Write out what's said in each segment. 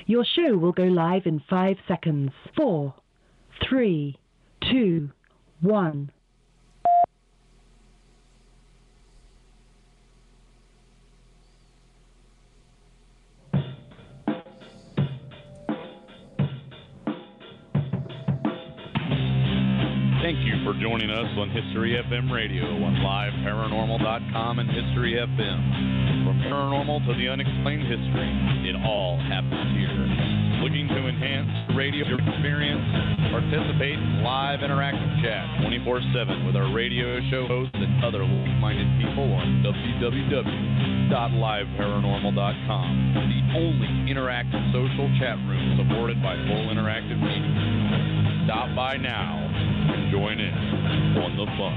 Your show will go live in 5 seconds. 4, 3, 2, 1. Thank you for joining us on History FM Radio on liveparanormal.com and History FM. From paranormal to the unexplained history, it all happens here. Looking to enhance radio experience? Participate in live interactive chat 24/7 with our radio show hosts and other like-minded people on www.liveparanormal.com, the only interactive social chat room supported by full interactive media. Stop by now and join in on the fun.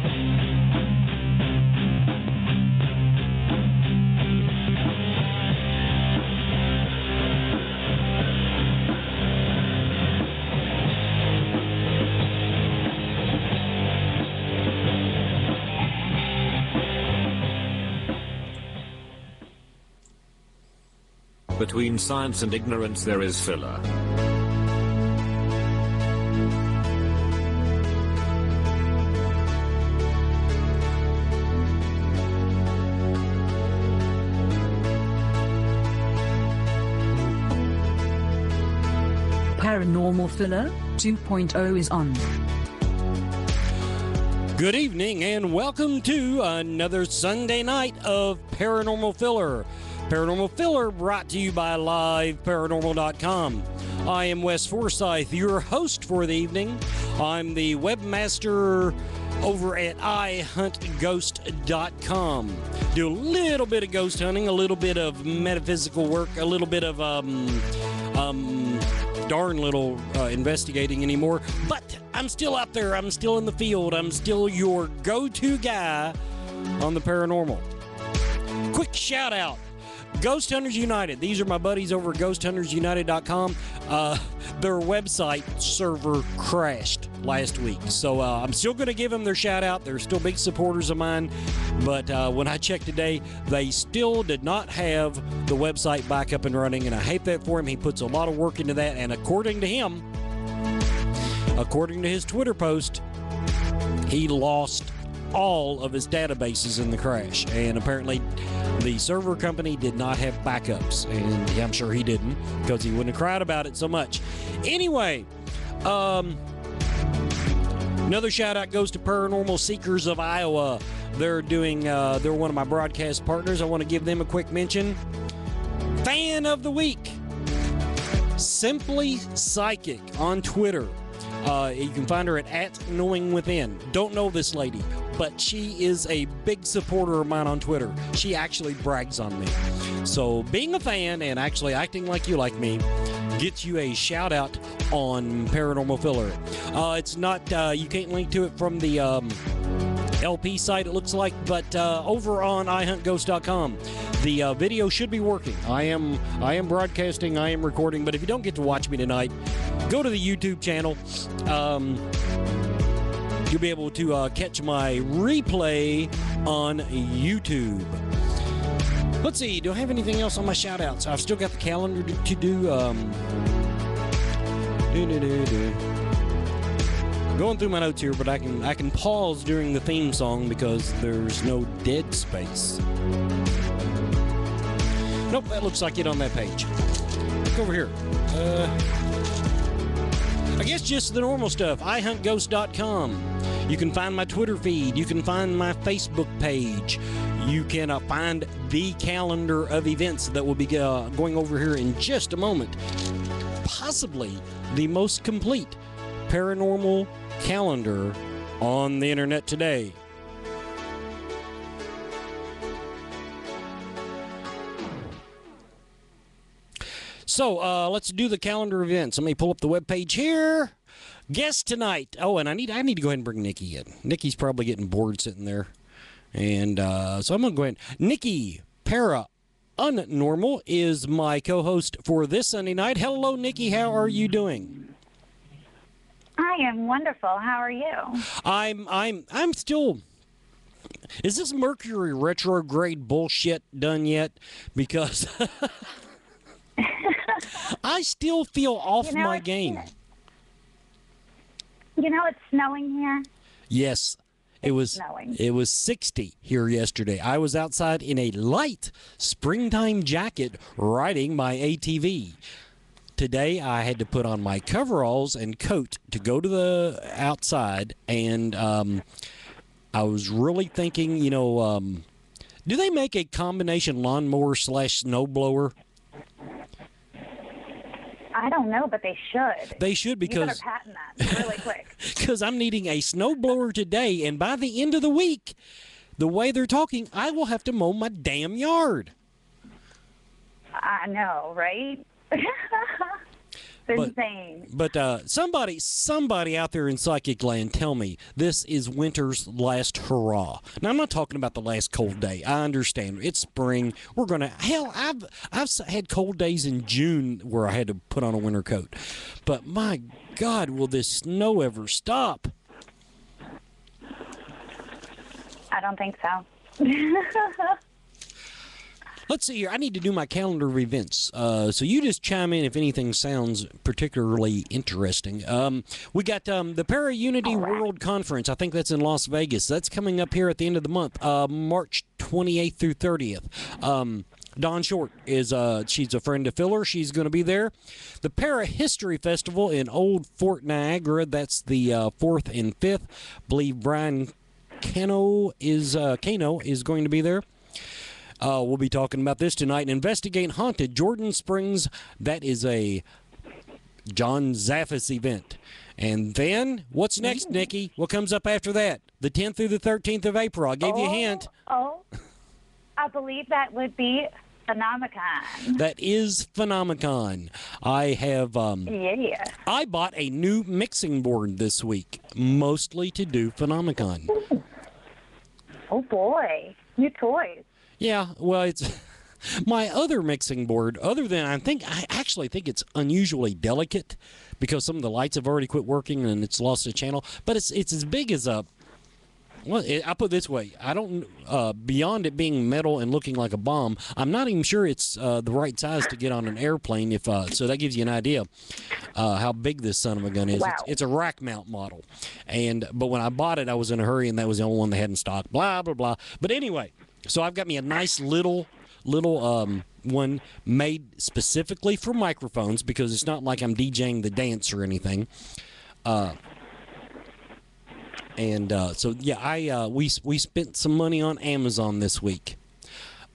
Between science and ignorance there is filler. Paranormal Filler 2.0 is on. Good evening and welcome to another Sunday night of Paranormal Filler. Paranormal Filler brought to you by liveparanormal.com. I am Wes Forsyth, your host for the evening. I'm the webmaster over at ihuntghost.com. Do a little bit of ghost hunting, a little bit of metaphysical work, a little bit of darn little investigating anymore, but I'm still out there, I'm still in the field, I'm still your go-to guy on the paranormal. Quick shout out, Ghost Hunters United. These are my buddies over at ghosthuntersunited.com. Their website server crashed last week, so I'm still going to give them their shout out. They're still big supporters of mine, but when I checked today, they still did not have the website back up and running, and I hate that for him. He puts a lot of work into that, and according to him, according to his Twitter post, he lost all of his databases in the crash, and apparently the server company did not have backups, and I'm sure he didn't, because he wouldn't have cried about it so much. Anyway, another shout out goes to Paranormal Seekers of Iowa. They're one of my broadcast partners. I want to give them a quick mention. Fan of the week, Simply Psychic on Twitter. You can find her at @KnowingWithin. Don't know this lady, but she is a big supporter of mine on Twitter. She actually brags on me. So being a fan and actually acting like you like me gets you a shout out on Paranormal Filler. It's not, you can't link to it from the LP site, it looks like, but over on ihuntghost.com, the video should be working. I am broadcasting, I am recording, but if you don't get to watch me tonight, go to the YouTube channel. You'll be able to catch my replay on YouTube. Let's see, do I have anything else on my shout-outs? I've still got the calendar to do. Going through my notes here, but I can pause during the theme song because there's no dead space. Nope, that looks like it on that page. Look over here. I guess just the normal stuff. ihuntghost.com. You can find my Twitter feed. You can find my Facebook page. You can find the calendar of events that will be going over here in just a moment. Possibly the most complete paranormal calendar on the internet today. So let's do the calendar events. Let me pull up the webpage here. Guest tonight. Oh, and I need to go ahead and bring Nikki in. Nikki's probably getting bored sitting there. And so I'm going to go ahead. Nikki Paranormal is my co-host for this Sunday night. Hello, Nikki. How are you doing? I am wonderful. How are you? I'm still. Is this Mercury retrograde bullshit done yet? Because I still feel off my game. It's snowing here. Yes. It was 60 here yesterday. I was outside in a light springtime jacket riding my ATV. Today I had to put on my coveralls and coat to go to the outside, and I was really thinking, do they make a combination lawnmower / snowblower? I don't know, but they should. They should, because... You better patent that really quick. Because I'm needing a snowblower today, and by the end of the week, the way they're talking, I will have to mow my damn yard. I know, right? Insane. But somebody out there in psychic land, tell me this is winter's last hurrah. Now, I'm not talking about the last cold day. I understand it's spring. We're gonna I've had cold days in June where I had to put on a winter coat. But my God, will this snow ever stop? I don't think so. Let's see here. I need to do my calendar of events. So you just chime in if anything sounds particularly interesting. We got the Para-Unity World Conference. I think that's in Las Vegas. That's coming up here at the end of the month, March 28th through 30th. Dawn Short is she's a friend of Filler. She's going to be there. The Para History Festival in Old Fort Niagara. That's the 4th and 5th. I believe Brian Cano is going to be there. We'll be talking about this tonight. Investigate Haunted Jordan Springs. That is a John Zaffis event. And then, what's next, Nikki? What comes up after that? The 10th through the 13th of April. I gave you a hint. I believe that would be Phenomicon. That is Phenomicon. I have, I bought a new mixing board this week, mostly to do Phenomicon. Oh, boy. New toys. Yeah, well, it's my other mixing board, other than I actually think it's unusually delicate because some of the lights have already quit working and it's lost a channel, but it's as big as a, well, I put it this way, I don't, beyond it being metal and looking like a bomb, I'm not even sure it's the right size to get on an airplane, so that gives you an idea how big this son of a gun is. Wow. It's a rack mount model, but when I bought it, I was in a hurry and that was the only one they had in stock, blah, blah, blah. But anyway, so I've got me a nice little one made specifically for microphones because it's not like I'm DJing the dance or anything. So yeah, we spent some money on Amazon this week.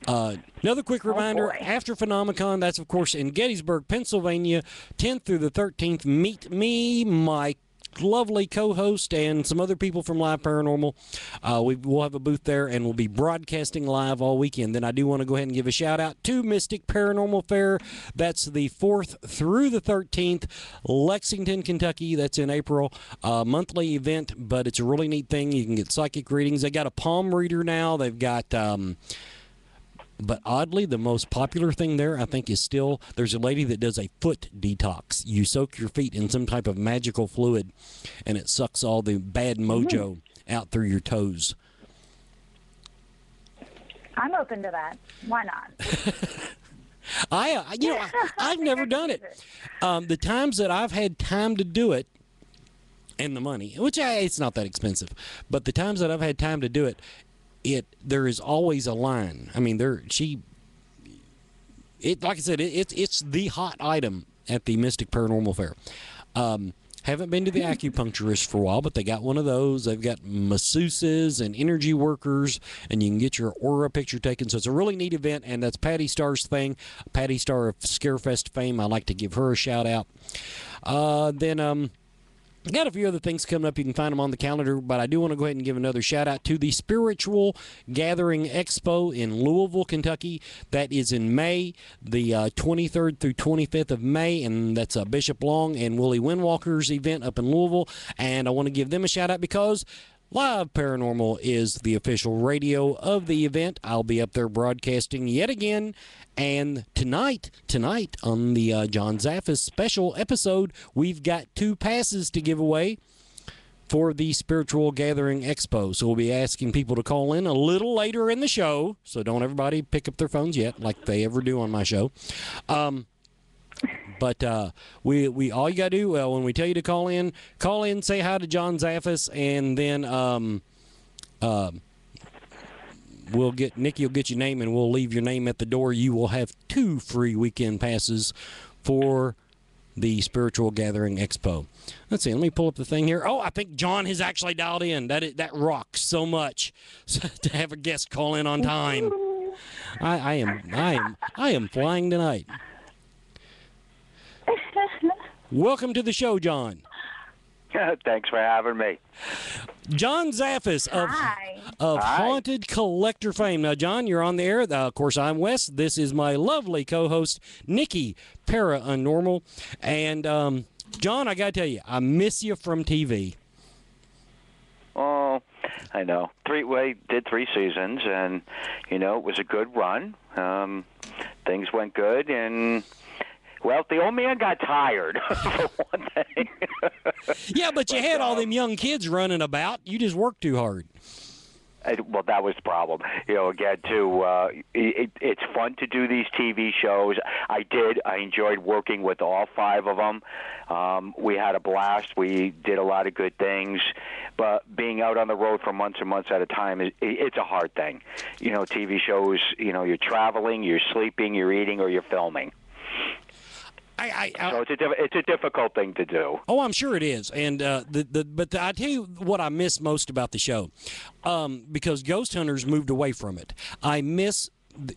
Another quick reminder, after Phenomicon, that's of course in Gettysburg, Pennsylvania, 10th through the 13th. Meet me, my lovely co-host, and some other people from Live Paranormal. We'll have a booth there, and we'll be broadcasting live all weekend. Then I do want to go ahead and give a shout-out to Mystic Paranormal Fair. That's the 4th through the 13th, Lexington, Kentucky. That's in April. Monthly event, but it's a really neat thing. You can get psychic readings. They got a palm reader now. They've got... But oddly, the most popular thing there, I think, is still there's a lady that does a foot detox. You soak your feet in some type of magical fluid, and it sucks all the bad mojo out through your toes. I'm open to that. Why not? I've never done it. The times that I've had time to do it, and the money, which it's not that expensive, but the times that I've had time to do it, there is always a line. I mean, like I said, it's the hot item at the Mystic Paranormal Fair. Haven't been to the acupuncturist for a while, but they got one of those. They've got masseuses and energy workers, and you can get your aura picture taken. So it's a really neat event, and that's Patty Starr's thing. Patty Starr of Scarefest fame. I like to give her a shout out. Got a few other things coming up. You can find them on the calendar, but I do want to go ahead and give another shout-out to the Spiritual Gathering Expo in Louisville, Kentucky. That is in May, the 23rd through 25th of May, and that's Bishop Long and Willie Windwalker's event up in Louisville. And I want to give them a shout-out because Live Paranormal is the official radio of the event. I'll be up there broadcasting yet again. And tonight on the John Zaffis special episode, we've got 2 passes to give away for the Spiritual Gathering Expo. So we'll be asking people to call in a little later in the show. So don't everybody pick up their phones yet, like they ever do on my show. But we all you got to do, when we tell you to call in, say hi to John Zaffis, and then Nikki will get your name, and we'll leave your name at the door. You will have 2 free weekend passes for the Spiritual Gathering Expo. Let's see. Let me pull up the thing here. Oh, I think John has actually dialed in. That rocks so much to have a guest call in on time. I am flying tonight. Welcome to the show, John. Thanks for having me. John Zaffis of Haunted Collector fame. Now, John, you're on the air. Of course, I'm Wes. This is my lovely co-host, Nikki Paranormal. And, John, I got to tell you, I miss you from TV. Oh, I know. We did 3 seasons, and, it was a good run. Things went good, and... Well, the old man got tired, for one thing. Yeah, but you had all them young kids running about. You just worked too hard. Well, that was the problem. Again, too, it's fun to do these TV shows. I enjoyed working with all 5 of them. We had a blast. We did a lot of good things. But being out on the road for months and months at a time, it's a hard thing. TV shows, you're traveling, you're sleeping, you're eating, or you're filming. So it's a difficult thing to do. Oh, I'm sure it is. And but I tell you what I miss most about the show, because Ghost Hunters moved away from it. I miss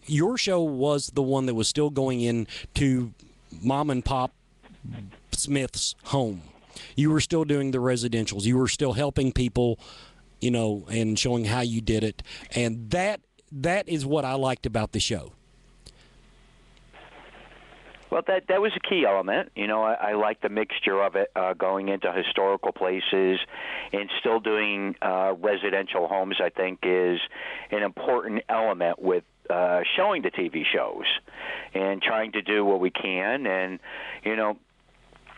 your show was the one that was still going into mom and pop Smith's home. You were still doing the residentials. You were still helping people, and showing how you did it. And that is what I liked about the show. Well, that was a key element. I like the mixture of it, going into historical places and still doing residential homes, I think, is an important element with showing the TV shows and trying to do what we can. And,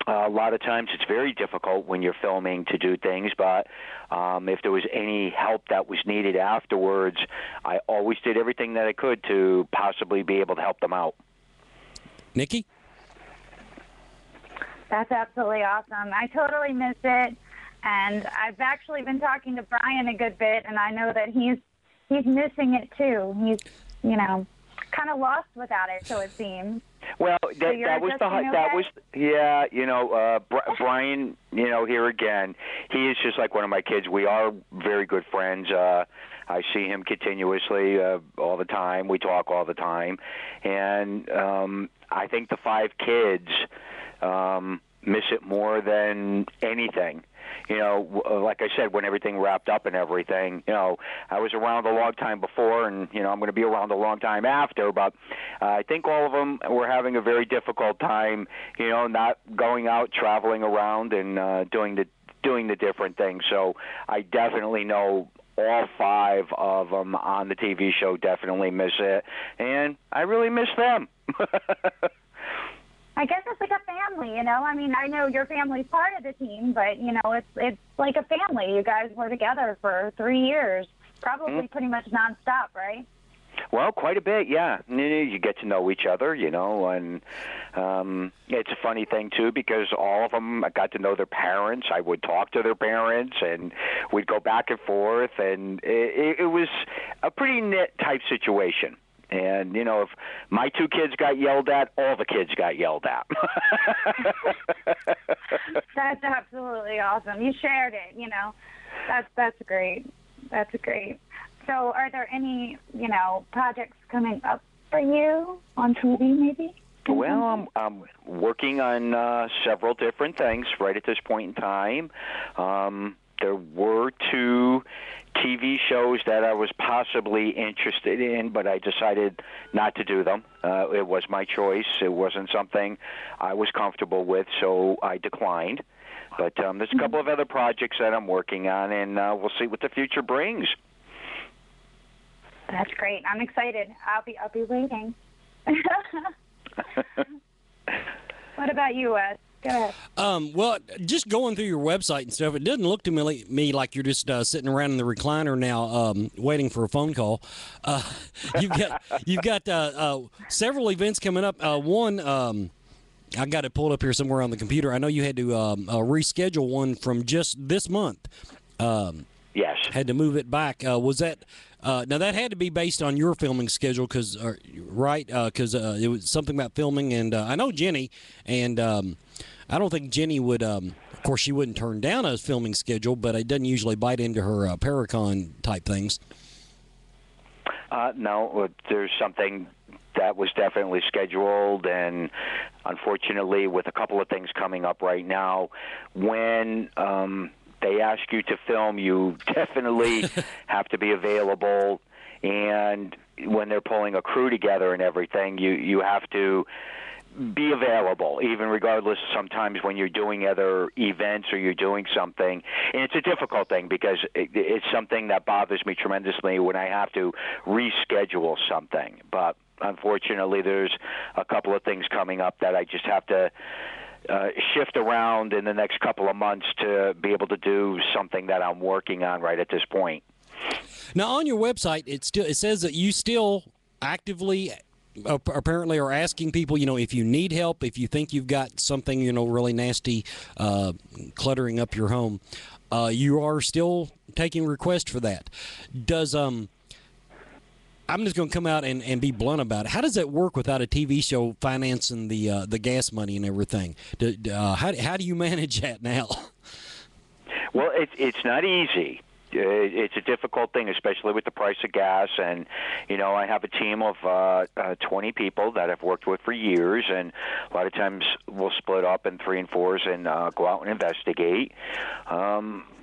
a lot of times it's very difficult when you're filming to do things, but if there was any help that was needed afterwards, I always did everything that I could to possibly be able to help them out. Nikki? That's absolutely awesome. I totally miss it, and I've actually been talking to Brian a good bit, and I know that he's missing it too. He's kind of lost without it, so it seems. Well, Brian, here again, he is just like one of my kids. We are very good friends. I see him continuously all the time. We talk all the time. And I think the 5 kids miss it more than anything. Like I said, when everything wrapped up and everything, I was around a long time before, and, I'm going to be around a long time after, but I think all of them were having a very difficult time, not going out, traveling around, and doing the different things. So I definitely know all 5 of them on the TV show definitely miss it, and I really miss them. I guess it's like a family, I mean, I know your family's part of the team, but, it's like a family. You guys were together for 3 years, probably pretty much nonstop, right? Well, quite a bit, yeah. You get to know each other, and it's a funny thing, too, because all of them, I got to know their parents. I would talk to their parents, and we'd go back and forth, and it was a pretty neat type situation. And, if my 2 kids got yelled at, all the kids got yelled at. That's absolutely awesome. You shared it, That's great. That's great. So are there any, projects coming up for you on TV maybe? Well, I'm working on several different things right at this point in time. There were 2 TV shows that I was possibly interested in, but I decided not to do them. It was my choice. It wasn't something I was comfortable with, so I declined. But there's a couple of other projects that I'm working on, and we'll see what the future brings. That's great. I'm excited. I'll be waiting. What about you, Wes? Go ahead. Well, just going through your website and stuff, it doesn't look to me like you're just sitting around in the recliner now, waiting for a phone call. You've got several events coming up. One I got it pulled up here somewhere on the computer. I know you had to reschedule one from just this month. Yes. Had to move it back. Was that now that had to be based on your filming schedule, right? Because it was something about filming, and I know Jenny, and I don't think Jenny would. Of course, she wouldn't turn down a filming schedule, but it doesn't usually bite into her Paracon type things. No, there's something that was definitely scheduled, and unfortunately, with a couple of things coming up right now, when they ask you to film, you definitely have to be available, and when they're pulling a crew together and everything, you have to be available, even regardless sometimes when you're doing other events or you're doing something. And it's a difficult thing because it's something that bothers me tremendously when I have to reschedule something. But unfortunately, there's a couple of things coming up that I just have to shift around in the next couple of months to be able to do something that I'm working on right at this point. Now, on your website, it says that you still actively apparently are asking people, if you need help, if you think you've got something, really nasty cluttering up your home, you are still taking requests for that. Does I'm just going to come out and be blunt about it. How does that work without a TV show financing the gas money and everything? How do you manage that now? Well, it's not easy. It's a difficult thing, especially with the price of gas. And, I have a team of 20 people that I've worked with for years, and a lot of times we'll split up in 3 and 4s and go out and investigate.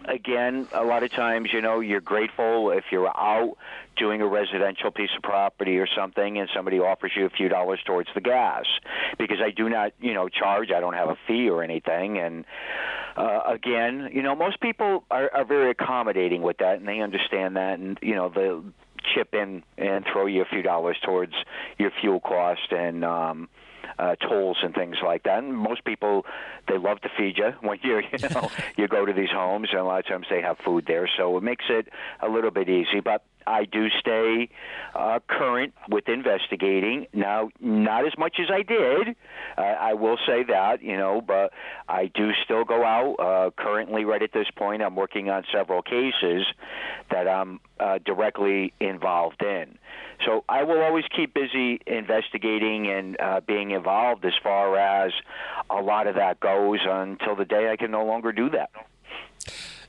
Again, a lot of times, you're grateful if you're out doing a residential piece of property or something and somebody offers you a few dollars towards the gas, because I do not, charge. I don't have a fee or anything. And again, most people are very accommodating with that, and they understand that, and, they'll chip in and throw you a few dollars towards your fuel cost and tolls and things like that. And most people, they love to feed you when you go to these homes, and a lot of times they have food there, so it makes it a little bit easy. But I do stay current with investigating. Now, not as much as I did. I will say that, but I do still go out. Currently, right at this point, I'm working on several cases that I'm directly involved in. So I will always keep busy investigating and being involved as far as a lot of that goes until the day I can no longer do that.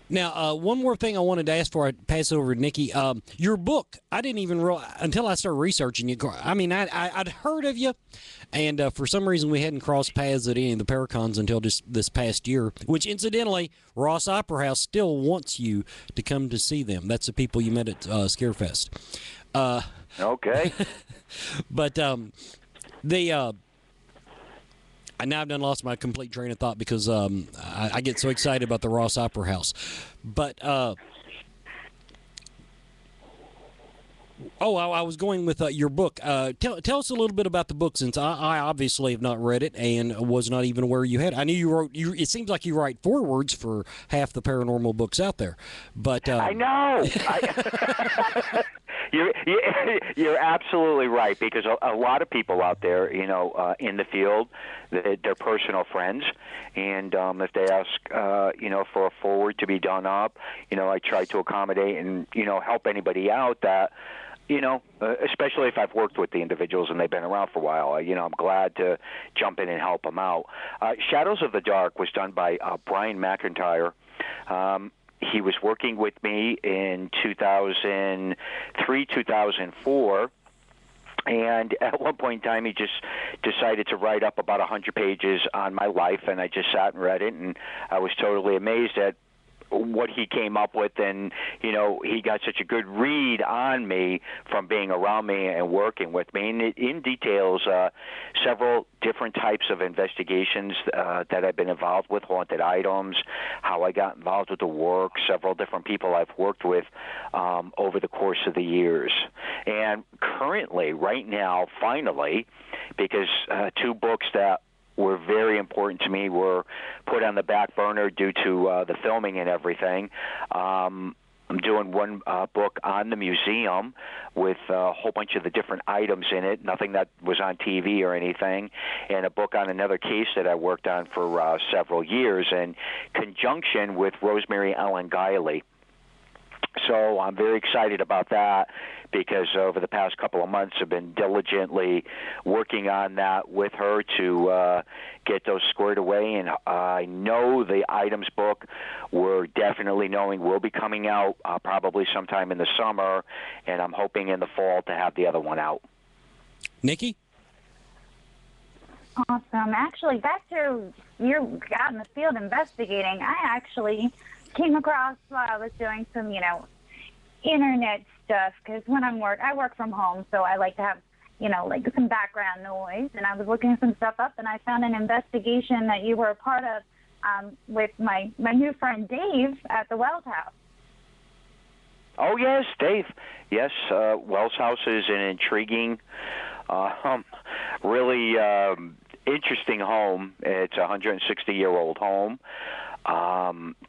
Now, one more thing I wanted to ask before I pass over to Nikki. Your book, I didn't even realize until I started researching you. I mean, I'd heard of you, and for some reason we hadn't crossed paths at any of the Paracons until just this past year, which, incidentally, Ross Opera House still wants you to come to see them. That's the people you met at Scarefest. Okay. But now I've done lost my complete train of thought because I get so excited about the Ross Opera House. But I was going with your book. Tell us a little bit about the book, since I obviously have not read it and was not even aware you had. I knew you wrote. It seems like you write forewords for half the paranormal books out there. But I know. You're absolutely right, because a lot of people out there, in the field, they're personal friends, and if they ask, for a forward to be done up, I try to accommodate and help anybody out that, especially if I've worked with the individuals and they've been around for a while. I'm glad to jump in and help them out. Shadows of the Dark was done by Brian McIntyre. He was working with me in 2003, 2004, and at one point in time he just decided to write up about 100 pages on my life, and I just sat and read it, and I was totally amazed at what he came up with, and he got such a good read on me from being around me and working with me, and it details several different types of investigations that I've been involved with, haunted items, how I got involved with the work, several different people I've worked with over the course of the years. And currently, right now, finally, because 2 books that were very important to me were put on the back burner due to the filming and everything. I'm doing one book on the museum with a whole bunch of the different items in it, nothing that was on TV or anything, and a book on another case that I worked on for several years in conjunction with Rosemary Ellen Guiley. So I'm very excited about that because over the past couple of months I've been diligently working on that with her to get those squared away. And I know the items book we're definitely knowing will be coming out probably sometime in the summer, and I'm hoping in the fall to have the other one out. Nikki? Awesome. Actually, back to you out in the field investigating, I actually came across while I was doing some, internet stuff, because when I work from home, so I like to have, like some background noise, and I was looking some stuff up, and I found an investigation that you were a part of with my new friend Dave at the Wells House. Oh, yes, Dave. Yes, Wells House is an intriguing, really interesting home. It's a 160-year-old home.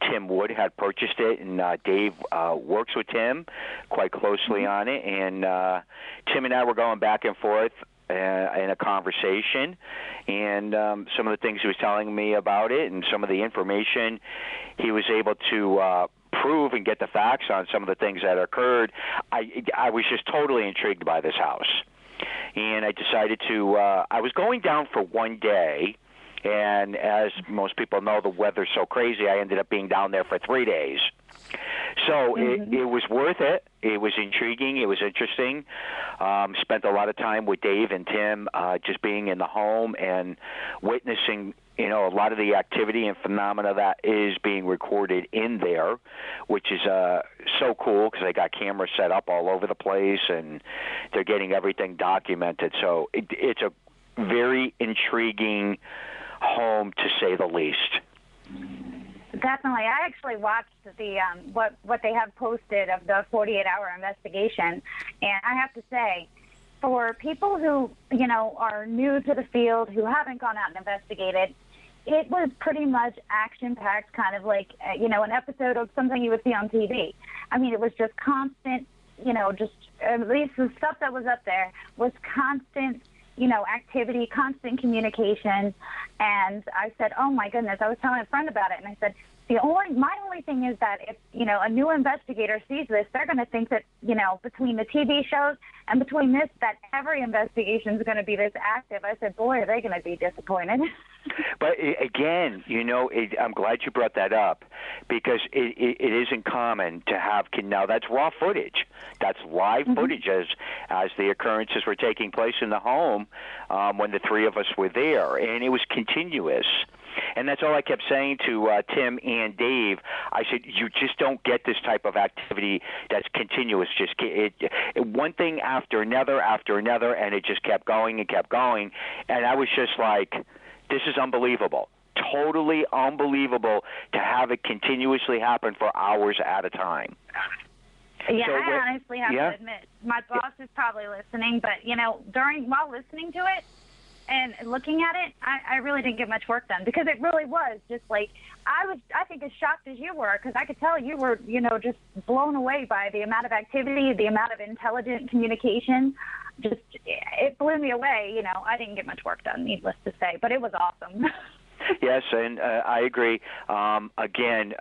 Tim Wood had purchased it, and Dave works with Tim quite closely on it. And Tim and I were going back and forth in a conversation, and some of the things he was telling me about it and some of the information he was able to prove and get the facts on some of the things that occurred, I was just totally intrigued by this house. And I decided to, I was going down for one day, and as most people know, the weather's so crazy, I ended up being down there for 3 days. So it was worth it. It was intriguing. It was interesting. Spent a lot of time with Dave and Tim just being in the home and witnessing, a lot of the activity and phenomena that is being recorded in there, which is so cool because they got cameras set up all over the place and they're getting everything documented. So it's a very intriguing home, to say the least. Definitely. I actually watched the what they have posted of the 48-hour investigation, and I have to say, for people who, are new to the field, who haven't gone out and investigated, it was pretty much action-packed, kind of like, an episode of something you would see on TV. I mean, it was just constant, just at least the stuff that was up there was constant, activity, constant communication. And I said, oh my goodness, I was telling a friend about it, and I said, my only thing is that if, a new investigator sees this, they're going to think that, between the TV shows and between this, that every investigation is going to be this active. I said, boy, are they going to be disappointed. But again, I'm glad you brought that up, because it isn't common to have, now that's raw footage. That's live footage as the occurrences were taking place in the home when the three of us were there, and it was continuous. And that's all I kept saying to Tim and Dave. I said, you just don't get this type of activity that's continuous. Just one thing after another, and it just kept going and kept going. And I was just like, this is unbelievable. Totally unbelievable to have it continuously happen for hours at a time. Yeah, so, I honestly have to admit, my boss is probably listening, but, while listening to it, and looking at it, I really didn't get much work done, because it really was just like, I think as shocked as you were, because I could tell you were, just blown away by the amount of activity, the amount of intelligent communication. Just, it blew me away. I didn't get much work done, needless to say, but it was awesome. Yes, and I agree. Again,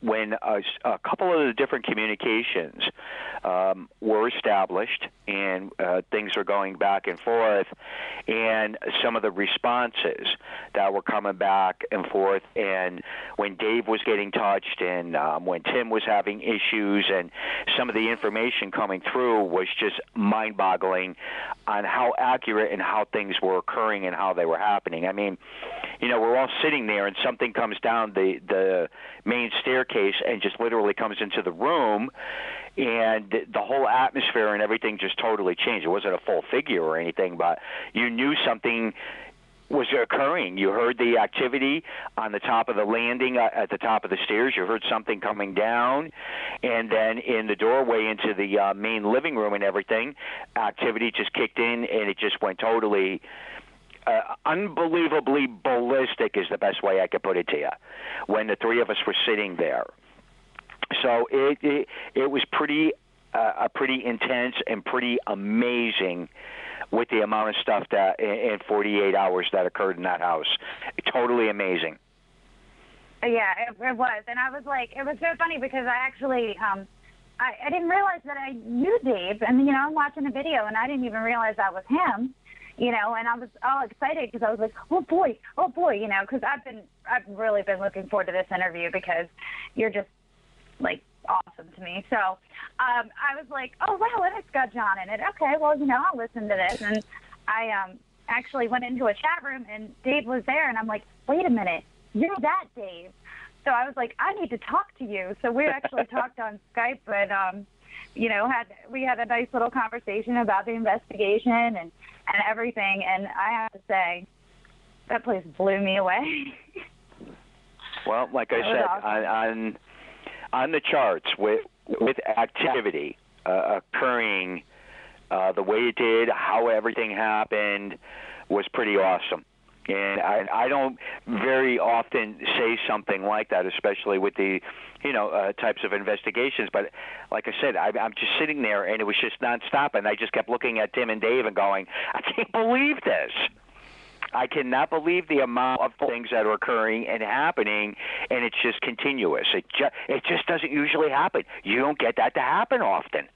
when a couple of the different communications were established and things were going back and forth, and some of the responses that were coming back and forth, and when Dave was getting touched, and when Tim was having issues, and some of the information coming through was just mind-boggling on how accurate and how things were occurring and how they were happening. I mean, we're all sitting there and something comes down the main staircase and just literally comes into the room, and the whole atmosphere and everything just totally changed. It wasn't a full figure or anything, but you knew something was occurring. You heard the activity on the top of the landing, at the top of the stairs. You heard something coming down, and then in the doorway into the main living room and everything, activity just kicked in, and it just went totally unbelievably ballistic is the best way I could put it to you when the three of us were sitting there. So it was pretty intense and pretty amazing with the amount of stuff that in 48 hours that occurred in that house. Totally amazing. Yeah, it was. And I was like, it was so funny because I actually, I didn't realize that I knew Dave. And, you know, I'm watching a video and I didn't even realize that was him, you know, and I was all excited because I was like, oh boy, you know, because I've really been looking forward to this interview because you're just like awesome to me. So I was like, oh wow, and it's got John in it. Okay, well, you know, I'll listen to this. And I actually went into a chat room and Dave was there and I'm like, wait a minute, you're that Dave. So I was like, I need to talk to you. So we actually talked on Skype, but you know, we had a nice little conversation about the investigation and everything. And I have to say, that place blew me away. Well, like I said, awesome. on the charts with activity occurring the way it did, how everything happened was pretty awesome. And I don't very often say something like that, especially with the, you know, types of investigations. But like I said, I'm just sitting there, and it was just nonstop. And I just kept looking at Tim and Dave and going, I can't believe this. I cannot believe the amount of things that are occurring and happening, and it's just continuous. It just doesn't usually happen. You don't get that to happen often.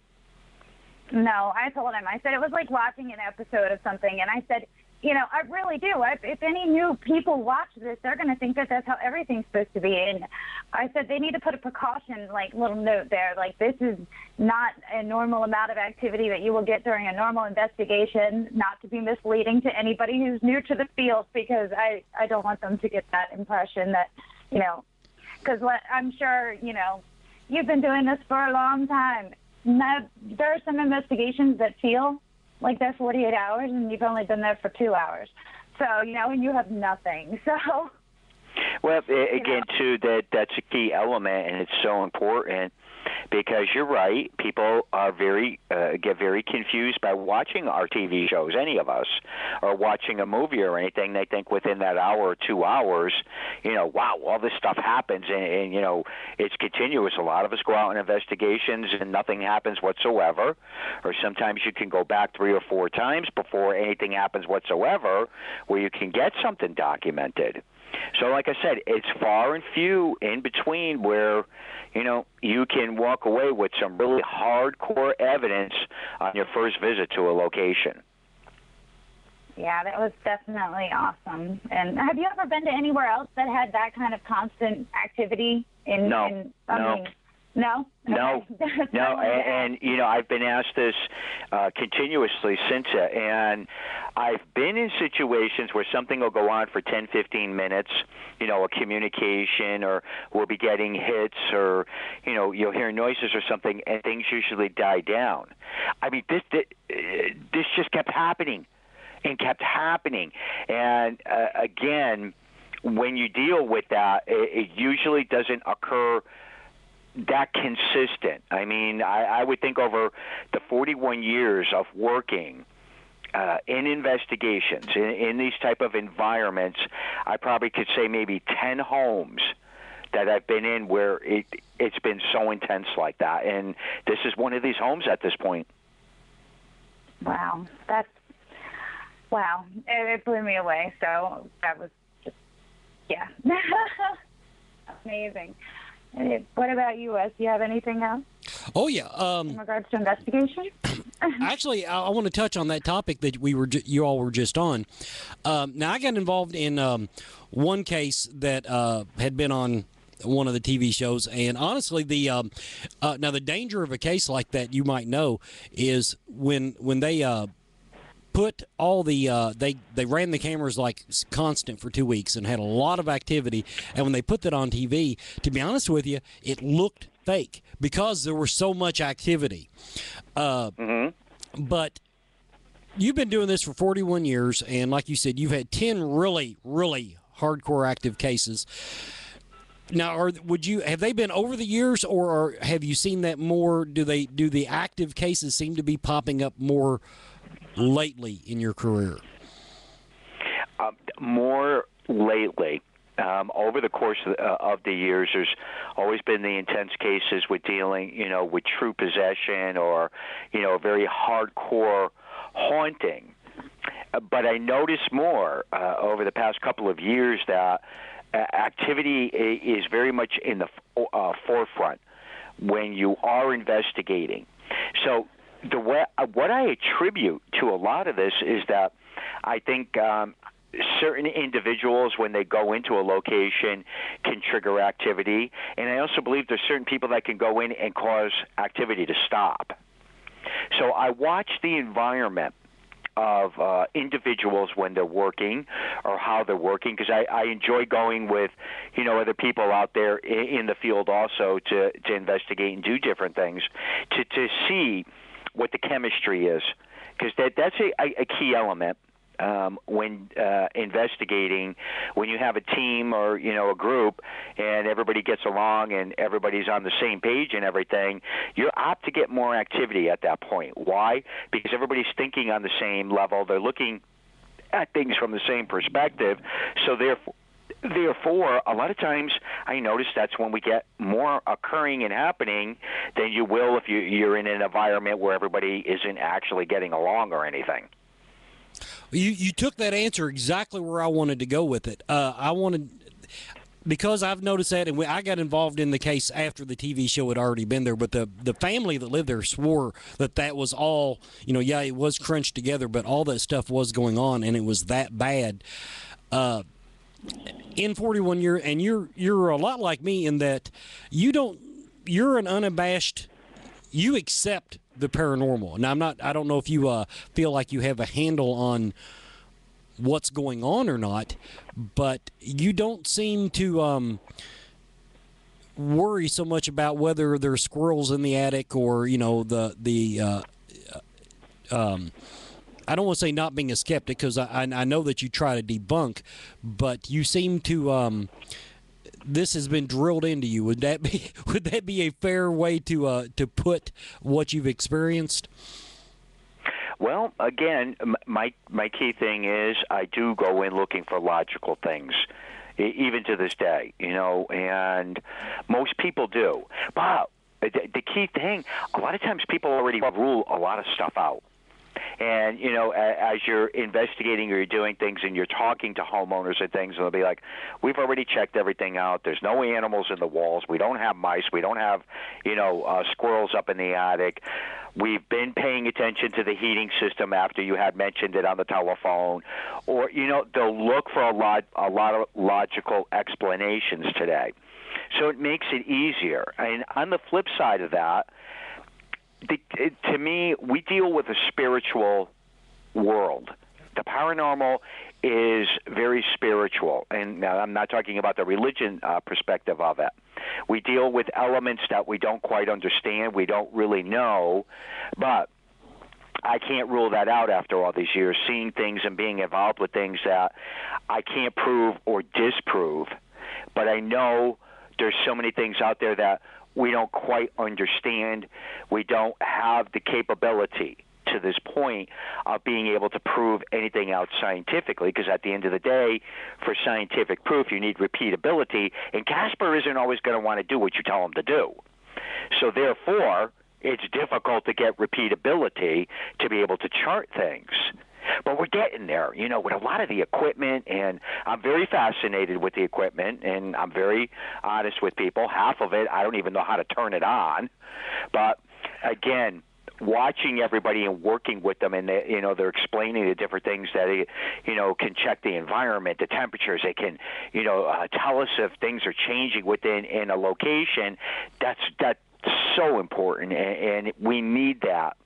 No, I told him. I said it was like watching an episode of something, and I said, you know, I really do. If any new people watch this, they're going to think that that's how everything's supposed to be. And I said they need to put a precaution, like, little note there, like, this is not a normal amount of activity that you will get during a normal investigation, not to be misleading to anybody who's new to the field, because I don't want them to get that impression that, you know, because I'm sure, you know, you've been doing this for a long time. Now, there are some investigations that feel like they're 48 hours, and you've only been there for 2 hours. So, you know, and you have nothing. So, well, again, too, that's a key element, and it's so important because you're right. People are get very confused by watching our TV shows, any of us, or watching a movie or anything. They think within that hour or 2 hours, you know, wow, all this stuff happens, and you know, it's continuous. A lot of us go out on investigations and nothing happens whatsoever, or sometimes you can go back 3 or 4 times before anything happens whatsoever where you can get something documented. So like I said, it's far and few in between where, you know, you can walk away with some really hardcore evidence on your first visit to a location. Yeah, that was definitely awesome. And have you ever been to anywhere else that had that kind of constant activity? No. No? No, Okay. no, and you know, I've been asked this continuously since it, and I've been in situations where something will go on for 10, 15 minutes, you know, a communication, or we'll be getting hits, or, you know, you'll hear noises or something, and things usually die down. I mean, this just kept happening and kept happening, and again, when you deal with that, it usually doesn't occur that consistent. I mean, I would think over the 41 years of working in investigations, in these type of environments, I probably could say maybe 10 homes that I've been in where it's been so intense like that. And this is one of these homes at this point. Wow. Wow. It blew me away. So that was just, yeah. Amazing. What about you, Wes? Do you have anything else? Oh, yeah. In regards to investigation? Actually, I want to touch on that topic that you all were just on. Now, I got involved in one case that had been on one of the TV shows, and honestly, now the danger of a case like that, you might know, is when they put all the they ran the cameras like constant for 2 weeks and had a lot of activity, and when they put that on TV, to be honest with you, it looked fake because there was so much activity. But you've been doing this for 41 years, and like you said, you've had 10 really, really hardcore active cases. Now, have they been over the years, or have you seen that more? Do the active cases seem to be popping up more lately in your career? More lately. over the course of the years, there's always been the intense cases with dealing, with true possession or, a very hardcore haunting. But I noticed more over the past couple of years that activity is very much in the forefront when you are investigating. So what I attribute to a lot of this is that I think certain individuals, when they go into a location, can trigger activity. And I also believe there's certain people that can go in and cause activity to stop. So I watch the environment of individuals when they're working or how they're working, because I enjoy going with, other people out there in the field also to investigate and do different things to see what the chemistry is, because that's a key element. When investigating, when you have a team or a group and everybody gets along and everybody's on the same page and everything, you're apt to get more activity at that point. Why? Because everybody's thinking on the same level. They're looking at things from the same perspective. So therefore, a lot of times I notice that's when we get more occurring and happening than you will if you're in an environment where everybody isn't actually getting along or anything. You took that answer exactly where I wanted to go with it. Because I've noticed that, and I got involved in the case after the TV show had already been there, but the family that lived there swore that was all, it was crunched together, but all that stuff was going on, and it was that bad. In 41 years, and you're a lot like me in that you're an unabashed, you accept the paranormal. Now, I don't know if you feel like you have a handle on what's going on or not, but you don't seem to worry so much about whether there's squirrels in the attic or, I don't want to say not being a skeptic, because I know that you try to debunk, but you seem to this has been drilled into you. Would that be a fair way to put what you've experienced? Well, again, my key thing is I do go in looking for logical things, even to this day, and most people do. But the key thing, a lot of times people already rule a lot of stuff out. And, as you're investigating or you're doing things and you're talking to homeowners and things, and they'll be like, we've already checked everything out. There's no animals in the walls. We don't have mice. We don't have, squirrels up in the attic. We've been paying attention to the heating system after you had mentioned it on the telephone. Or, they'll look for a lot of logical explanations today. So it makes it easier. And on the flip side of that, to me, we deal with a spiritual world. The paranormal is very spiritual, and now I'm not talking about the religion perspective of it. We deal with elements that we don't quite understand, we don't really know, but I can't rule that out after all these years, seeing things and being involved with things that I can't prove or disprove, but I know there's so many things out there that we don't quite understand. We don't have the capability to this point of being able to prove anything out scientifically, because at the end of the day, for scientific proof, you need repeatability, and Casper isn't always going to want to do what you tell him to do. So therefore, it's difficult to get repeatability to be able to chart things. But we're getting there, with a lot of the equipment, and I'm very fascinated with the equipment, and I'm very honest with people. Half of it, I don't even know how to turn it on. But, again, watching everybody and working with them, and they're explaining the different things that can check the environment, the temperatures. They can tell us if things are changing within in a location. That's so important, and we need that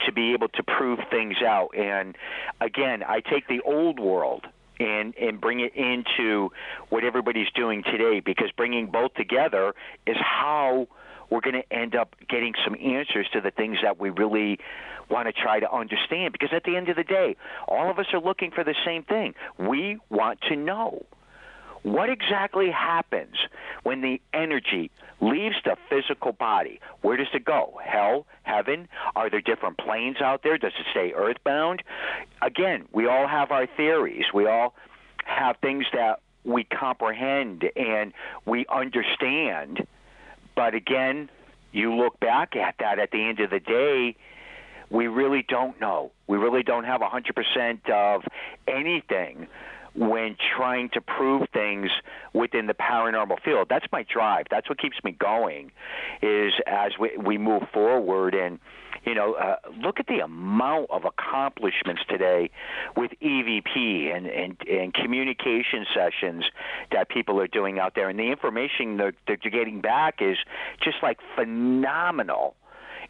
to be able to prove things out. And again, I take the old world and bring it into what everybody's doing today, because bringing both together is how we're going to end up getting some answers to the things that we really want to try to understand. Because at the end of the day, all of us are looking for the same thing. We want to know what exactly happens when the energy leaves the physical body. Where does it go? Hell? Heaven? Are there different planes out there? Does it stay earthbound? Again, we all have our theories. We all have things that we comprehend and we understand. But again, you look back at that at the end of the day, we really don't know. We really don't have 100% of anything when trying to prove things within the paranormal field. That's my drive. That's what keeps me going, is as we move forward. And, look at the amount of accomplishments today with EVP and communication sessions that people are doing out there. And the information that they're getting back is just like phenomenal.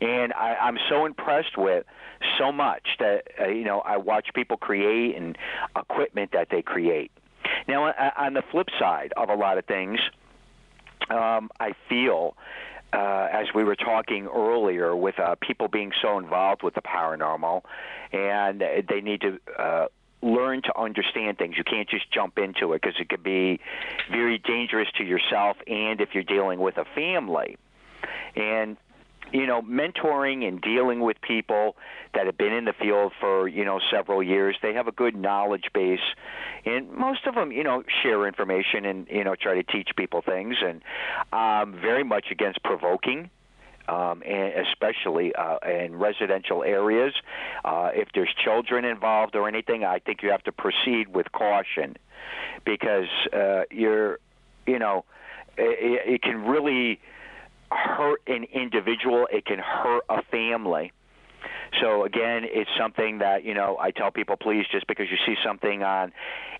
And I'm so impressed with so much that, I watch people create and equipment that they create. Now, on the flip side of a lot of things, I feel, as we were talking earlier, with people being so involved with the paranormal, and they need to learn to understand things. You can't just jump into it because it could be very dangerous to yourself and if you're dealing with a family. And mentoring and dealing with people that have been in the field for, several years, they have a good knowledge base. And most of them, share information and, try to teach people things. And very much against provoking, and especially in residential areas. If there's children involved or anything, I think you have to proceed with caution because it can really hurt an individual. It can hurt a family. So again, it's something that, I tell people, please, just because you see something on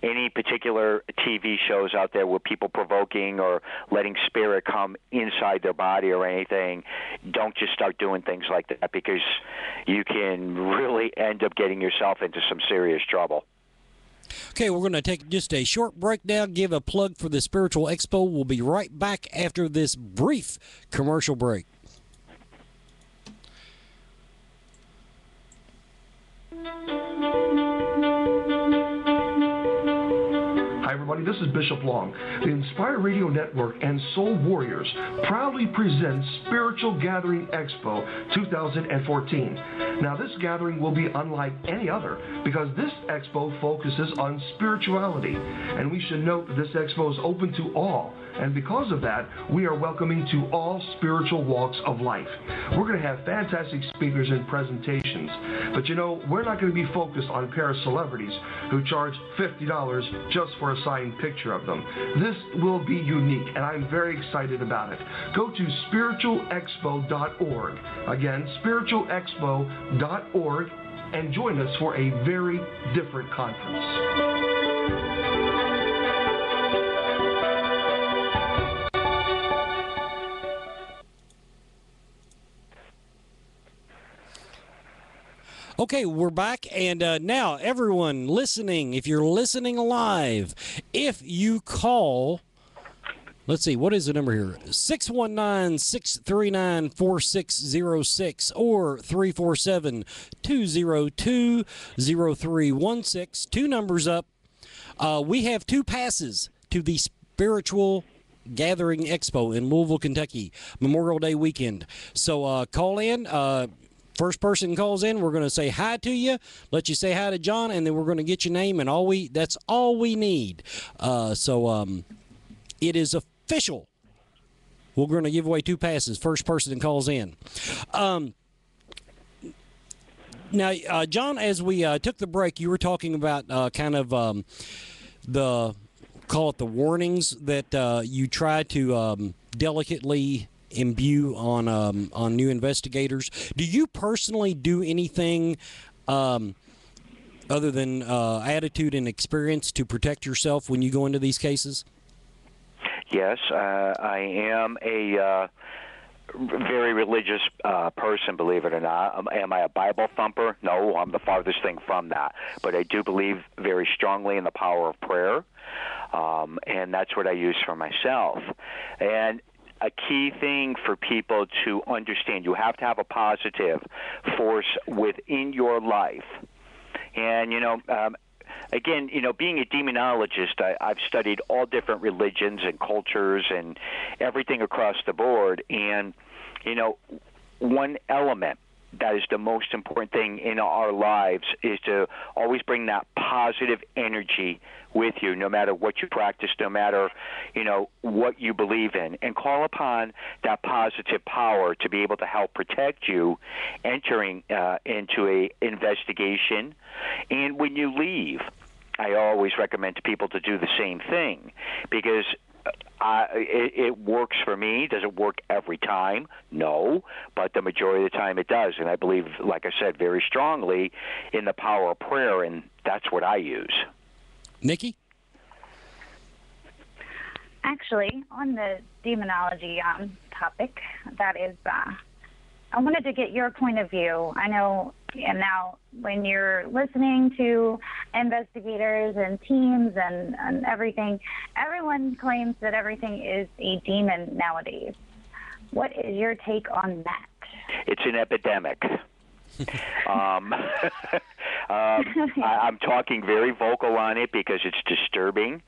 any particular TV shows out there with people provoking or letting spirit come inside their body or anything, don't just start doing things like that because you can really end up getting yourself into some serious trouble. Okay, we're going to take just a short break now, give a plug for the Spiritual Expo. We'll be right back after this brief commercial break. Hi, everybody. This is Bishop Long. The Inspire Radio Network and Soul Warriors proudly present Spiritual Gathering Expo 2014. Now, this gathering will be unlike any other because this expo focuses on spirituality. And we should note that this expo is open to all. And because of that, we are welcoming to all spiritual walks of life. We're going to have fantastic speakers and presentations. But we're not going to be focused on a pair of celebrities who charge $50 just for a signed picture of them. This will be unique, and I'm very excited about it. Go to spiritualexpo.org. Again, spiritualexpo.org, and join us for a very different conference. Okay, we're back, and now everyone listening, if you're listening live, if you call, let's see, what is the number here? 619-639-4606 or 347-202-0316. Two numbers up. We have 2 passes to the Spiritual Gathering Expo in Louisville, Kentucky, Memorial Day weekend. So call in. First person calls in, we're going to say hi to you, let you say hi to John, and then we're going to get your name, and that's all we need. So it is official. We're going to give away 2 passes. First person that calls in. Now, John, as we took the break, you were talking about kind of call it the warnings that you try to delicately imbue on new investigators. Do you personally do anything other than attitude and experience to protect yourself when you go into these cases? Yes, I am a very religious person, believe it or not. Am I a Bible thumper? No, I'm the farthest thing from that. But I do believe very strongly in the power of prayer, and that's what I use for myself. And a key thing for people to understand, you have to have a positive force within your life. And, again, being a demonologist, I've studied all different religions and cultures and everything across the board. And, one element that is the most important thing in our lives, is to always bring that positive energy with you, no matter what you practice, no matter, what you believe in, and call upon that positive power to be able to help protect you entering into a investigation. And when you leave, I always recommend to people to do the same thing, because it works for me. Does it work every time? No, but the majority of the time it does. And I believe, like I said, very strongly in the power of prayer, and that's what I use. Nikki? Actually, on the demonology topic, that is, I wanted to get your point of view. I know, and now when you're listening to investigators and teams and everything, everyone claims that everything is a demon nowadays. What is your take on that? It's an epidemic. I'm talking very vocal on it because it's disturbing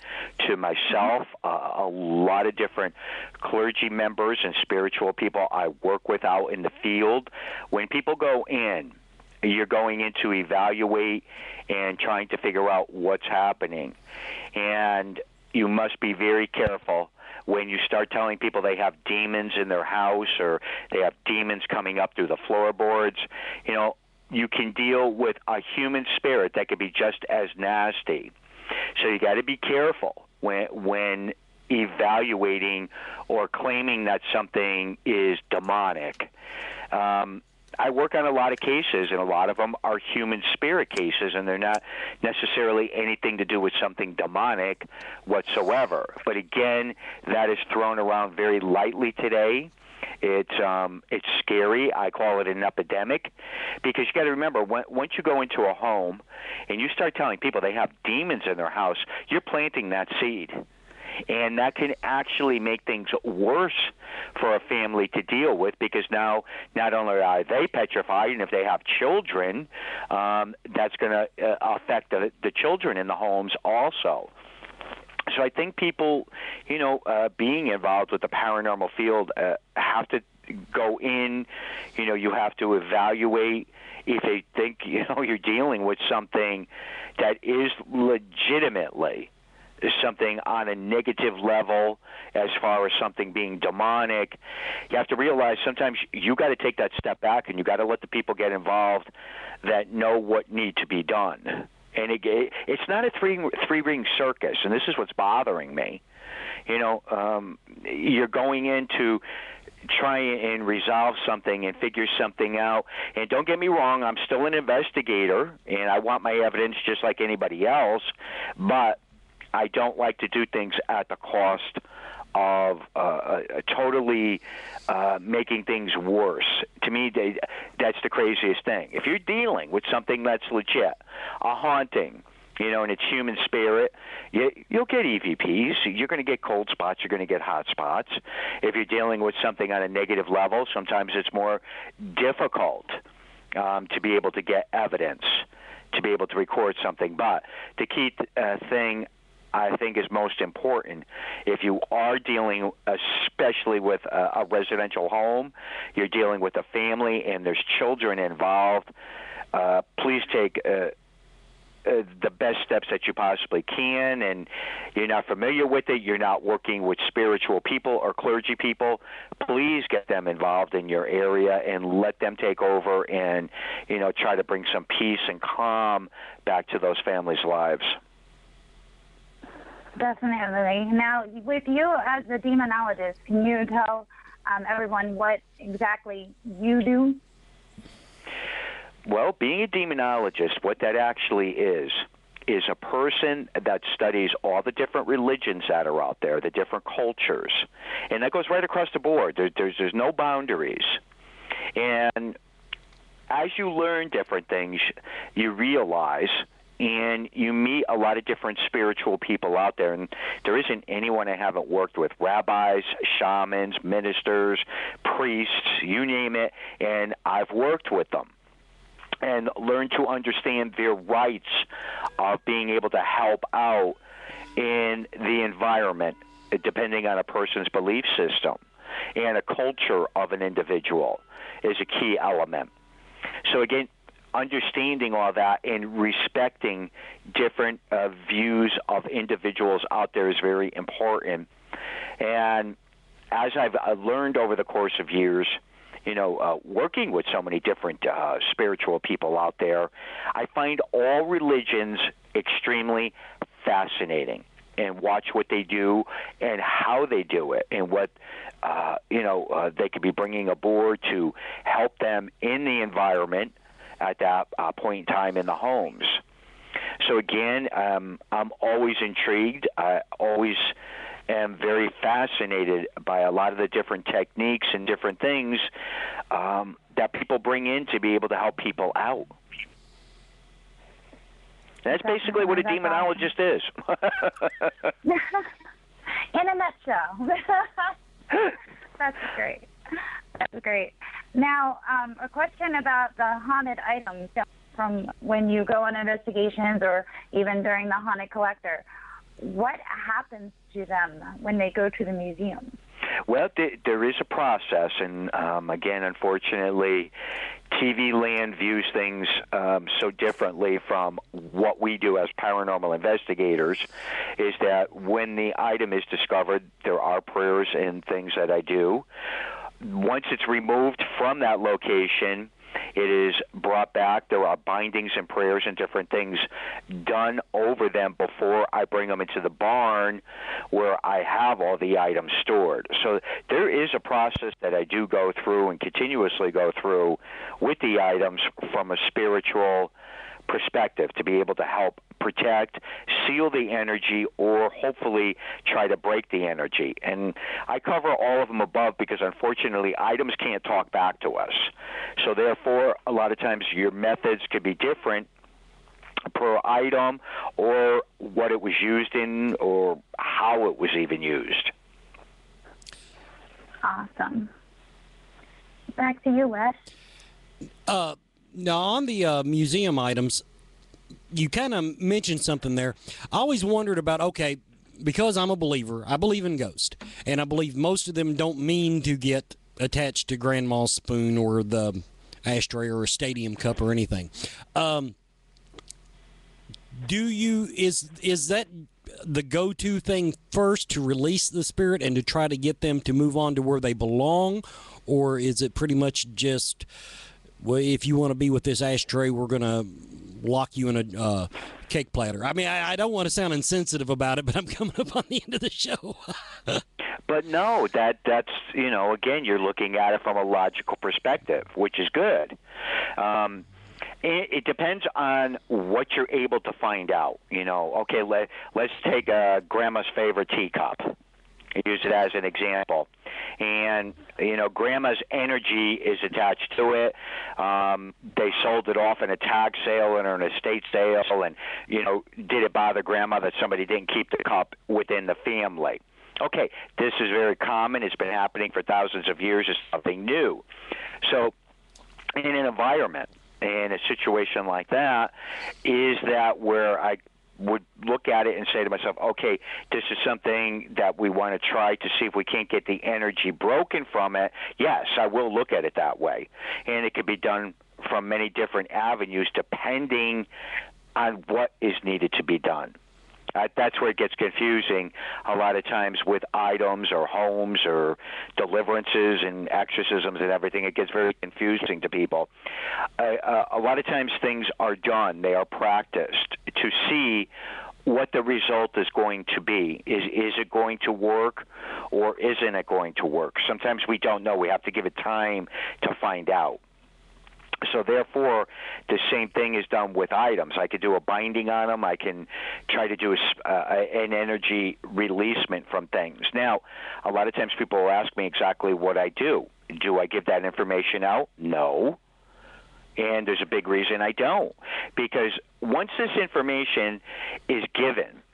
to myself, a lot of different clergy members and spiritual people I work with out in the field. When people go in, you're going in to evaluate and trying to figure out what's happening. And you must be very careful when you start telling people they have demons in their house or they have demons coming up through the floorboards. You can deal with a human spirit that could be just as nasty. So you got to be careful when evaluating or claiming that something is demonic. I work on a lot of cases, and a lot of them are human spirit cases, and they're not necessarily anything to do with something demonic whatsoever. But again, that is thrown around very lightly today. It's scary. I call it an epidemic, because you got to remember, once you go into a home and you start telling people they have demons in their house, you're planting that seed. And that can actually make things worse for a family to deal with, because now not only are they petrified, and if they have children, that's going to affect the children in the homes also. So I think people, being involved with the paranormal field have to go in, you have to evaluate if they think, you're dealing with something that is legitimately something on a negative level as far as something being demonic. You have to realize sometimes you got to take that step back, and you got to let the people get involved that know what need to be done. And it's not a three-ring circus, and this is what's bothering me. You're going in to try and resolve something and figure something out. And don't get me wrong, I'm still an investigator, and I want my evidence just like anybody else, but I don't like to do things at the cost of totally making things worse. To me, that's the craziest thing. If you're dealing with something that's legit, a haunting, and it's human spirit, you'll get EVPs. You're going to get cold spots. You're going to get hot spots. If you're dealing with something on a negative level, sometimes it's more difficult to be able to get evidence, to be able to record something. But the key thing I think is most important, if you are dealing especially with a residential home, you're dealing with a family and there's children involved, please take the best steps that you possibly can. And you're not familiar with it, you're not working with spiritual people or clergy people, please get them involved in your area and let them take over and, try to bring some peace and calm back to those families' lives. Definitely. Now, with you as a demonologist, can you tell everyone what exactly you do? Well, being a demonologist, what that actually is a person that studies all the different religions that are out there, the different cultures. And that goes right across the board. There's no boundaries. And as you learn different things, you realize and you meet a lot of different spiritual people out there, and there isn't anyone I haven't worked with, rabbis, shamans, ministers, priests, you name it, and I've worked with them and learned to understand their rights of being able to help out in the environment, depending on a person's belief system. And a culture of an individual is a key element. So again, understanding all that and respecting different views of individuals out there is very important. And as I've learned over the course of years, working with so many different spiritual people out there, I find all religions extremely fascinating, and watch what they do and how they do it, and what they could be bringing aboard to help them in the environment at that point in time in the homes. So again, I'm always intrigued. I always am very fascinated by a lot of the different techniques and different things that people bring in to be able to help people out. That's basically what a demonologist is. In a nutshell. That's great. That's great. Now, a question about the haunted items from when you go on investigations or even during the Haunted Collector. What happens to them when they go to the museum? Well, there is a process, and again, unfortunately, TV land views things so differently from what we do as paranormal investigators, is that when the item is discovered, there are prayers and things that I do. Once it's removed from that location, it is brought back. There are bindings and prayers and different things done over them before I bring them into the barn where I have all the items stored. So there is a process that I do go through and continuously go through with the items from a spiritual perspective to be able to help protect, seal the energy, or hopefully try to break the energy. And I cover all of them above because, unfortunately, items can't talk back to us. So therefore, a lot of times your methods could be different per item, or what it was used in, or how it was even used. Awesome. Back to you, Wes. Now, on the museum items, you kind of mentioned something there. I always wondered about, okay, because I'm a believer, I believe in ghosts, and I believe most of them don't mean to get attached to Grandma's spoon or the ashtray or a stadium cup or anything. Is that the go-to thing first, to release the spirit and to try to get them to move on to where they belong, or is it pretty much just, well, if you want to be with this ashtray, we're going to lock you in a cake platter? I mean, I don't want to sound insensitive about it, but I'm coming up on the end of the show. But no, that's, again, you're looking at it from a logical perspective, which is good. It depends on what you're able to find out. Okay, let's take Grandma's favorite teacup. Use it as an example. And, Grandma's energy is attached to it. They sold it off in a tag sale or an estate sale, and, did it bother Grandma that somebody didn't keep the cup within the family? Okay, this is very common. It's been happening for thousands of years. It's something new. So in an environment, in a situation like that, is that where I would look at it and say to myself, okay, this is something that we want to try to see if we can't get the energy broken from it. Yes, I will look at it that way. And it could be done from many different avenues depending on what is needed to be done. That's where it gets confusing a lot of times with items or homes or deliverances and exorcisms and everything. It gets very confusing to people. A lot of times things are done. They are practiced to see what the result is going to be. Is it going to work or isn't it going to work? Sometimes we don't know. We have to give it time to find out. So therefore, the same thing is done with items. I could do a binding on them. I can try to do an energy releasement from things. Now, a lot of times people will ask me exactly what I do. Do I give that information out? No. And there's a big reason I don't. Because once this information is given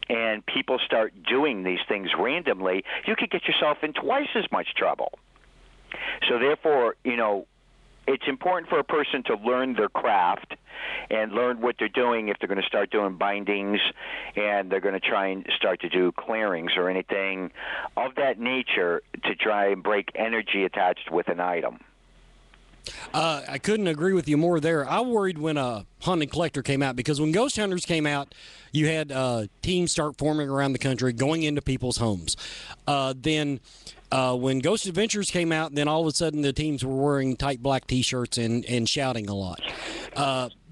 and people start doing these things randomly, you could get yourself in twice as much trouble. So therefore, it's important for a person to learn their craft and learn what they're doing if they're going to start doing bindings and they're going to try and start to do clearings or anything of that nature to try and break energy attached with an item. I couldn't agree with you more there. I worried when Haunted Collector came out, because when Ghost Hunters came out, you had teams start forming around the country, going into people's homes. Then when Ghost Adventures came out, then all of a sudden the teams were wearing tight black T-shirts and shouting a lot.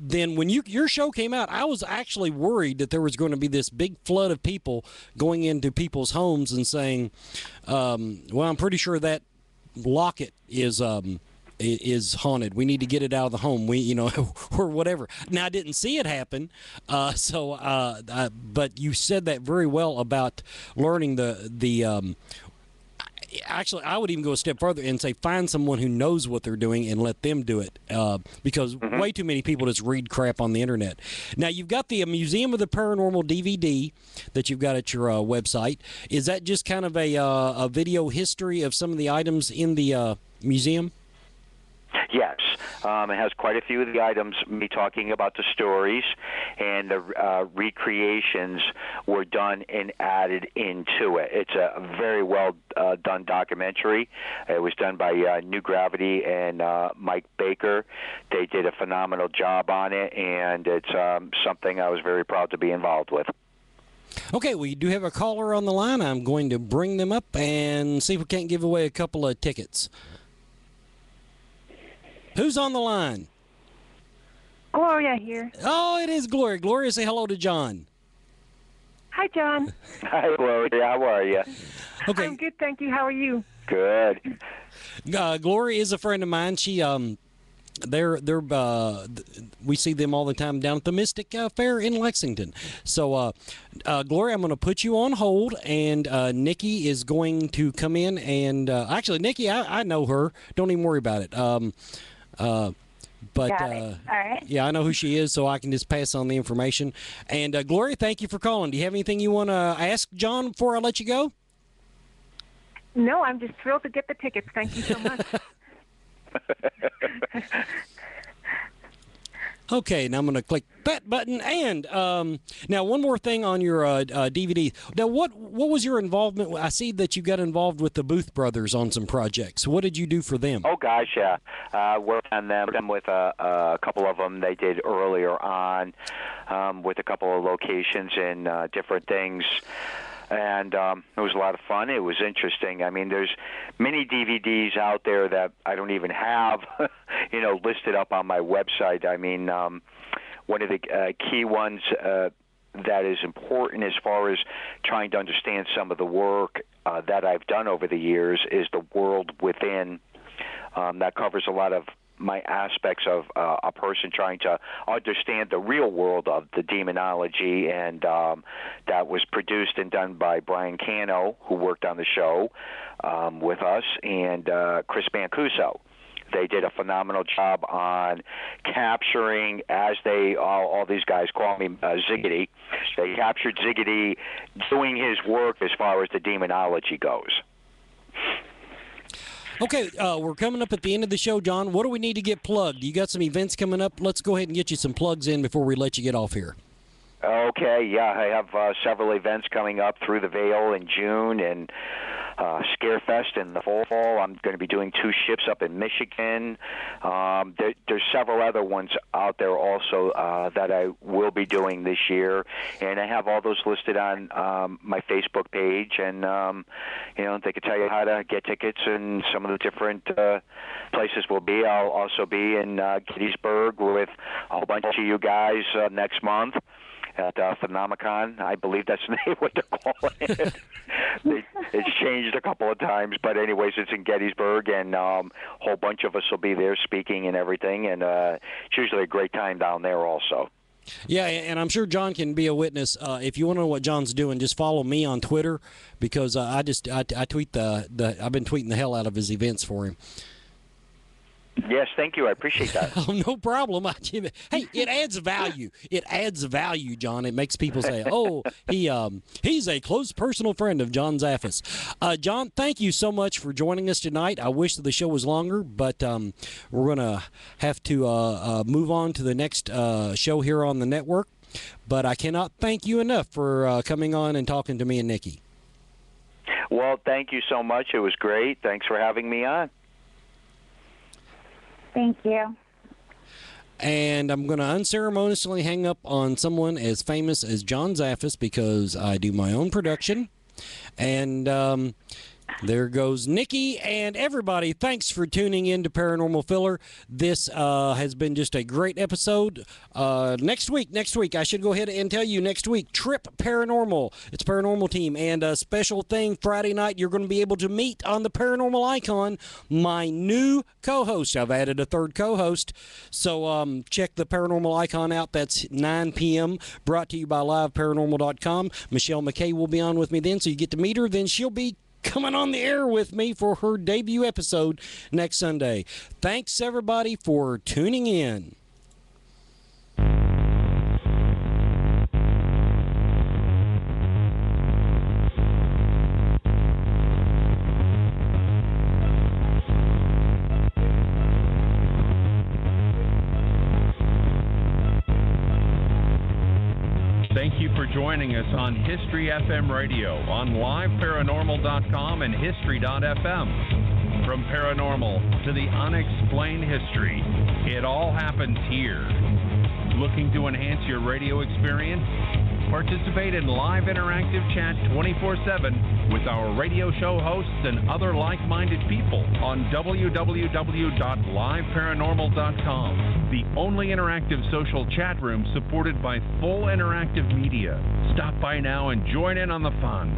Then when your show came out, I was actually worried that there was going to be this big flood of people going into people's homes and saying, well, I'm pretty sure that locket is haunted. We need to get it out of the home. Or whatever. Now, I didn't see it happen. But you said that very well about learning the actually, I would even go a step further and say find someone who knows what they're doing and let them do it, because way too many people just read crap on the internet. Now, you've got the Museum of the Paranormal DVD that you've got at your website. Is that just kind of a video history of some of the items in the museum? Yes. It has quite a few of the items, me talking about the stories, and the recreations were done and added into it. It's a very well done documentary. It was done by New Gravity and Mike Baker. They did a phenomenal job on it, and it's something I was very proud to be involved with. Okay, we do have a caller on the line. I'm going to bring them up and see if we can't give away a couple of tickets. Who's on the line? Gloria here. Oh, it is Gloria. Gloria, say hello to John. Hi, John. Hi, Gloria. How are you? Okay. I'm good, thank you. How are you? Good. Gloria is a friend of mine. She, we see them all the time down at the Mystic Fair in Lexington. So, Gloria, I'm going to put you on hold, and Nikki is going to come in. And actually, Nikki, I know her. Don't even worry about it. But Got it. All right. yeah, I know who she is, so I can just pass on the information. And Gloria, thank you for calling. Do you have anything you want to ask John before I let you go? No, I'm just thrilled to get the tickets. Thank you so much. Okay, now I'm going to click that button. And now one more thing on your DVD. Now, what was your involvement? I see that you got involved with the Booth Brothers on some projects. What did you do for them? Oh, gosh, yeah. Worked on them with a couple of them they did earlier on with a couple of locations and different things. And it was a lot of fun. It was interesting. I mean, there's many DVDs out there that I don't even have, listed up on my website. I mean, one of the key ones that is important as far as trying to understand some of the work that I've done over the years is The World Within. That covers a lot of my aspects of a person trying to understand the real world of the demonology, and that was produced and done by Brian Cano, who worked on the show with us, and Chris Mancuso. They did a phenomenal job on capturing, as all these guys call me, Ziggity. They captured Ziggity doing his work as far as the demonology goes. Okay, we're coming up at the end of the show, John. What do we need to get plugged? You got some events coming up? Let's go ahead and get you some plugs in before we let you get off here. Okay, yeah, I have several events coming up through the Veil in June, and Scarefest in the fall. I'm going to be doing 2 ships up in Michigan. There's several other ones out there also that I will be doing this year, and I have all those listed on my Facebook page, and they can tell you how to get tickets and some of the different places we'll be. I'll also be in Gettysburg with a whole bunch of you guys next month at Phenomicon. I believe that's the name what they're calling it. It's changed a couple of times, but anyways, it's in Gettysburg, and a whole bunch of us will be there speaking and everything, and it's usually a great time down there also. Yeah, and I'm sure John can be a witness. If you want to know what John's doing, just follow me on Twitter, because I tweet I've been tweeting the hell out of his events for him. Yes, thank you. I appreciate that. Oh, no problem. Hey, it adds value. It adds value, John. It makes people say, "Oh, he's a close personal friend of John Zaffis." John, thank you so much for joining us tonight. I wish that the show was longer, but we're going to have to move on to the next show here on the network. But I cannot thank you enough for coming on and talking to me and Nikki. Well, thank you so much. It was great. Thanks for having me on. Thank you. And I'm going to unceremoniously hang up on someone as famous as John Zaffis because I do my own production. And there goes Nikki and everybody. Thanks for tuning in to Paranormal Filler. This has been just a great episode. Next week, I should go ahead and tell you next week, Trip Paranormal. It's Paranormal Team. And a special thing, Friday night, you're going to be able to meet on the Paranormal Icon my new co-host. I've added a third co-host. So check the Paranormal Icon out. That's 9 p.m. Brought to you by LiveParanormal.com. Michelle McKay will be on with me then, so you get to meet her. Then she'll be coming on the air with me for her debut episode next Sunday. Thanks, everybody, for tuning in. Thank you for joining us on History FM Radio on LiveParanormal.com and History.fm. From paranormal to the unexplained history, it all happens here. Looking to enhance your radio experience? Participate in live interactive chat 24/7 with our radio show hosts and other like-minded people on www.liveparanormal.com, the only interactive social chat room supported by full interactive media. Stop by now and join in on the fun.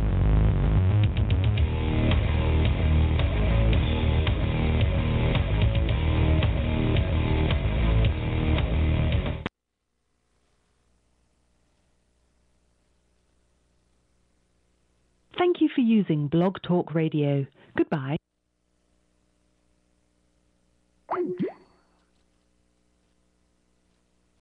Thank you for using Blog Talk Radio. Goodbye.